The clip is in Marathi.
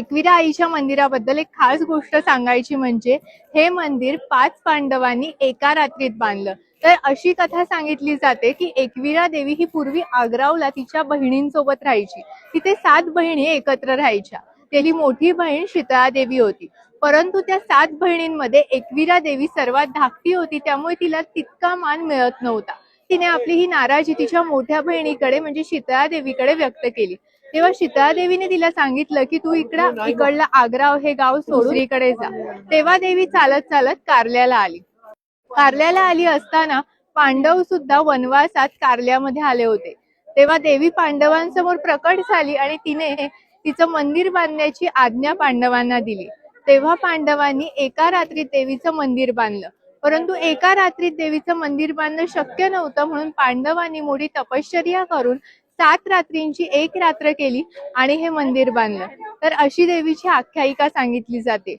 एकविरा आईच्या मंदिराबद्दल एक खास गोष्ट सांगायची म्हणजे हे मंदिर 5 पांडवांनी एका रात्रीत बांधलं। तर अशी कथा सांगितली जाते की एकविरा देवी ही पूर्वी आग्रावला तिच्या बहिणींसोबत राहायची। तिथे 7 बहिणी एकत्र राहायच्या। त्याची मोठी बहीण शीतळा देवी होती, परंतु त्या 7 बहिणींमध्ये एकविरा देवी सर्वात धाकटी होती, त्यामुळे तिला तितका मान मिळत नव्हता। तिने आपली ही नाराजी तिच्या मोठ्या बहिणीकडे म्हणजे शीतळा देवीकडे व्यक्त केली। तेव्हा शीतळा देवीने तिला सांगितलं की तू इकडलं आग्रा हे गाव सोडून इकडे जा। तेव्हा देवी चालत चालत कारल्याला आली। कारल्याला आली असताना पांडव सुद्धा वनवासात कारल्यामध्ये आले होते। तेव्हा देवी पांडवांसमोर प्रकट झाली आणि तिने तिचं मंदिर बांधण्याची आज्ञा पांडवांना दिली। तेव्हा पांडवांनी एका रात्रीत देवीचं मंदिर बांधलं, परंतु एका रात्रीत देवीचं मंदिर बांधणं शक्य नव्हतं, म्हणून पांडवांनी मोठी तपश्चर्या करून 7 रात्रींची 1 रात्र केली आणि हे मंदिर बांधलं। तर अशी देवीची आख्यायिका सांगितली जाते।